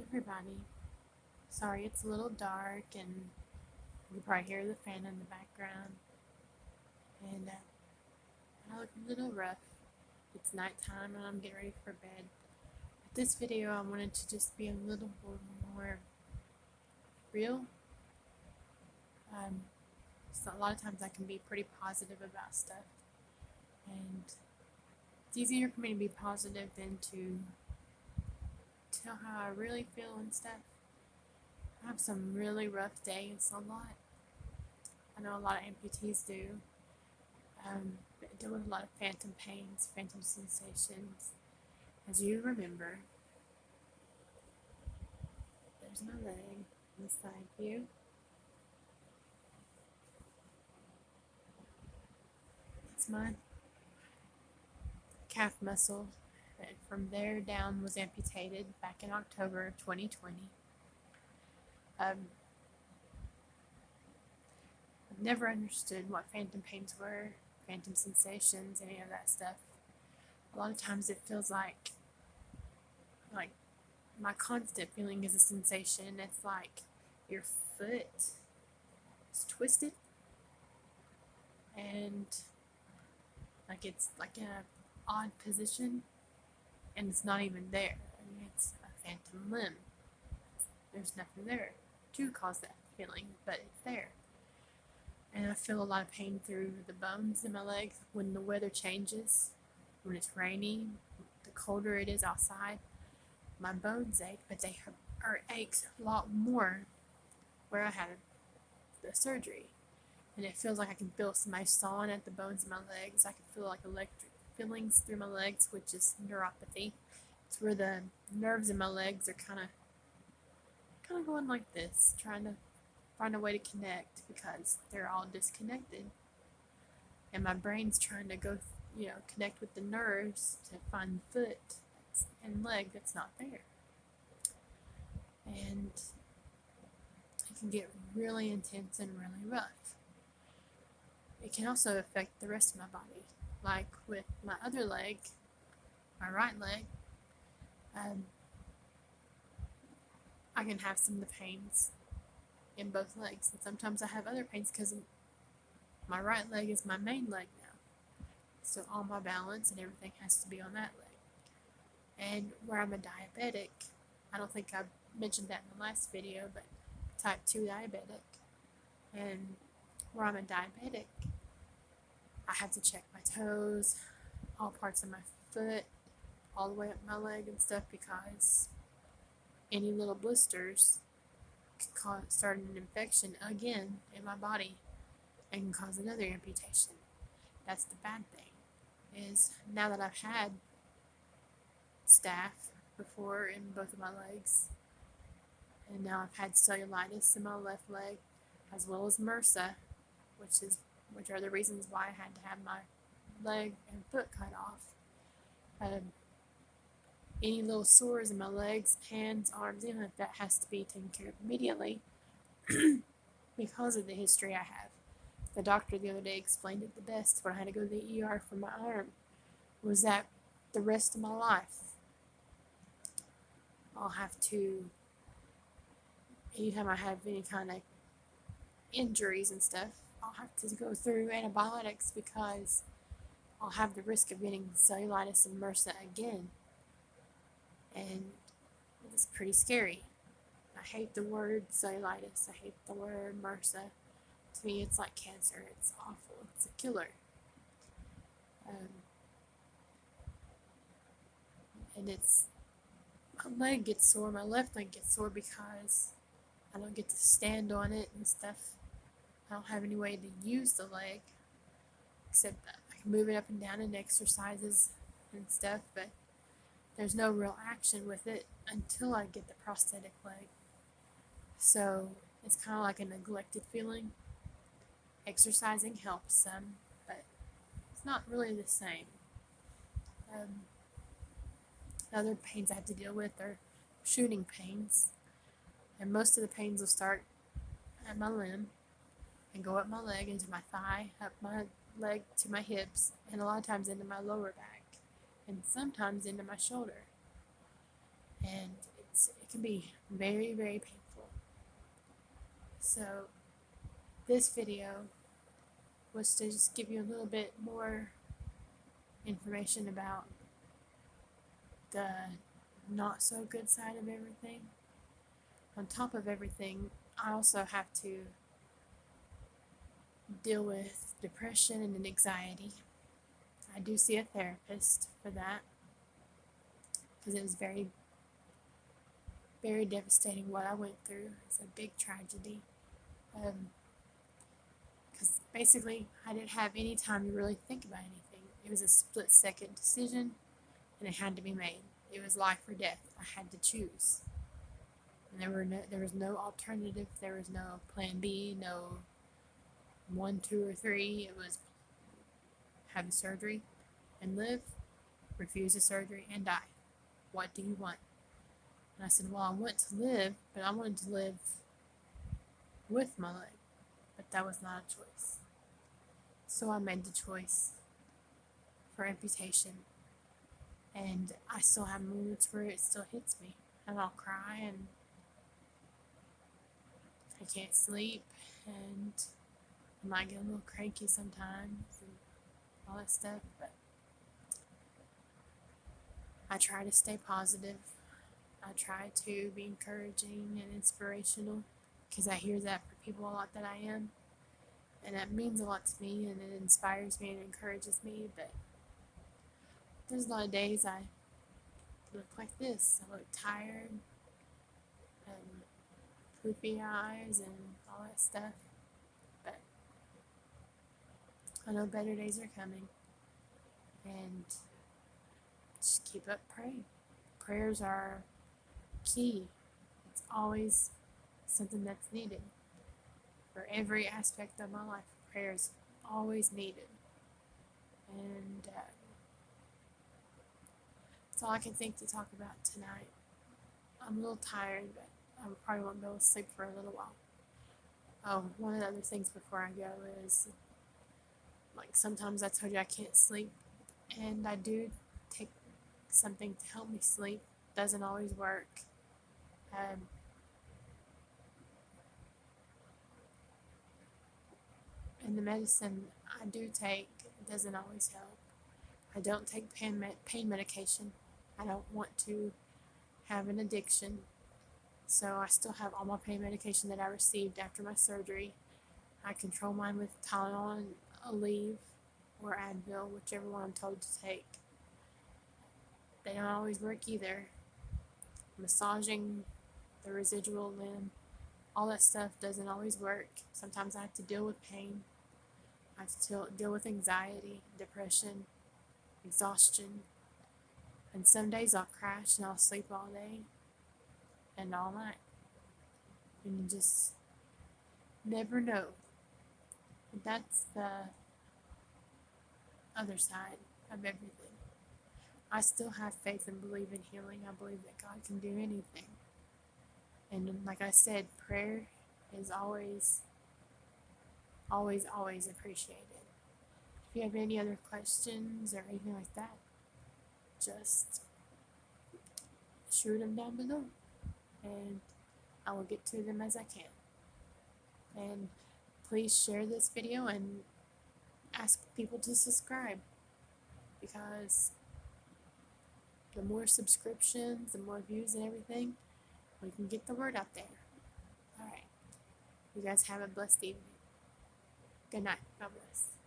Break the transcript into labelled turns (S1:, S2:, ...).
S1: everybody. Sorry it's a little dark and you probably hear the fan in the background. And I look a little rough. It's nighttime and I'm getting ready for bed. But this video I wanted to just be a little more real. So a lot of times I can be pretty positive about stuff. And it's easier for me to be positive than to tell how I really feel and stuff. I have some really rough days a lot. I know a lot of amputees do. Deal with a lot of phantom pains, phantom sensations. As you remember, there's my leg on the side view. It's my calf muscle that from there down was amputated back in October of 2020. I've never understood what phantom pains were, phantom sensations, any of that stuff. A lot of times it feels like my constant feeling is a sensation. It's like your foot is twisted and like it's like in an odd position and it's not even there. I mean, it's a phantom limb. There's nothing there to cause that feeling, but it's there. And I feel a lot of pain through the bones in my legs when the weather changes, when it's rainy, the colder it is outside. My bones ache, but they are aches a lot more where I had the surgery. And it feels like I can feel somebody sawing at the bones in my legs. I can feel like electric feelings through my legs, which is neuropathy. It's where the nerves in my legs are kind of going like this, trying to find a way to connect because they're all disconnected. And my brain's trying to go, connect with the nerves to find the foot and leg that's not there. And it can get really intense and really rough. It can also affect the rest of my body. Like with my other leg, my right leg, I can have some of the pains in both legs. And sometimes I have other pains because my right leg is my main leg now. So all my balance and everything has to be on that leg. And where I'm a diabetic, I don't think I mentioned that in the last video, but type 2 diabetic. And where I'm a diabetic, I have to check my toes, all parts of my foot, all the way up my leg and stuff because any little blisters can start an infection again in my body and can cause another amputation. That's the bad thing, is now that I've had staph before in both of my legs, and now I've had cellulitis in my left leg, as well as MRSA, which are the reasons why I had to have my leg and foot cut off. Any little sores in my legs, hands, arms, anything like that has to be taken care of immediately because of the history I have. The doctor the other day explained it the best when I had to go to the ER for my arm, was that the rest of my life I'll have to, anytime I have any kind of injuries and stuff, I'll have to go through antibiotics because I'll have the risk of getting cellulitis and MRSA again. And it's pretty scary. I hate the word cellulitis. I hate the word MRSA. To me, it's like cancer. It's awful. It's a killer. And my leg gets sore. My left leg gets sore because I don't get to stand on it and stuff. I don't have any way to use the leg except I can move it up and down in exercises and stuff, but there's no real action with it until I get the prosthetic leg. So it's kind of like a neglected feeling. Exercising helps some, but it's not really the same. Other pains I have to deal with are shooting pains, and most of the pains will start at my limb and go up my leg into my thigh, up my leg to my hips, and a lot of times into my lower back, and sometimes into my shoulder. And it it can be very, very painful. So this video was to just give you a little bit more information about the not so good side of everything. On top of everything, I also have to deal with depression and anxiety. I do see a therapist for that because it was very, very devastating what I went through. It's a big tragedy. Because basically, I didn't have any time to really think about anything. It was a split-second decision, and it had to be made. It was life or death. I had to choose. And there was no alternative. There was no plan B, no 1, 2, or 3. It was have the surgery and live, refuse the surgery and die. What do you want? And I said, well, I want to live, but I wanted to live with my leg. But that was not a choice. So I made the choice for amputation. And I still have moments where it still hits me. And I'll cry and I can't sleep. And I might get a little cranky sometimes and all that stuff. But I try to stay positive. I try to be encouraging and inspirational because I hear that for people a lot that I am. And that means a lot to me and it inspires me and encourages me. But there's a lot of days I look like this. I look tired and poopy eyes and all that stuff. But I know better days are coming. And just keep up praying. Prayers are key. It's always something that's needed. For every aspect of my life, prayer is always needed. And that's all I can think to talk about tonight. I'm a little tired, but I probably won't be able to sleep for a little while. Oh, one of the other things before I go is, like, sometimes I told you I can't sleep, and I do take something to help me sleep. Doesn't always work. And the medicine I do take doesn't always help. I don't take pain medication. I don't want to have an addiction. So I still have all my pain medication that I received after my surgery. I control mine with Tylenol and Aleve or Advil, whichever one I'm told to take. They don't always work either. Massaging the residual limb, all that stuff doesn't always work. Sometimes I have to deal with pain. I have to deal with anxiety, depression, exhaustion. And some days I'll crash and I'll sleep all day and all night. And you just never know. But that's the other side of everything. I still have faith and believe in healing. I believe that God can do anything. And like I said, prayer is always, always, always appreciated. If you have any other questions or anything like that, just shoot them down below and I will get to them as I can. And please share this video and ask people to subscribe, because the more subscriptions, the more views and everything, we can get the word out there. Alright. You guys have a blessed evening. Good night. God bless.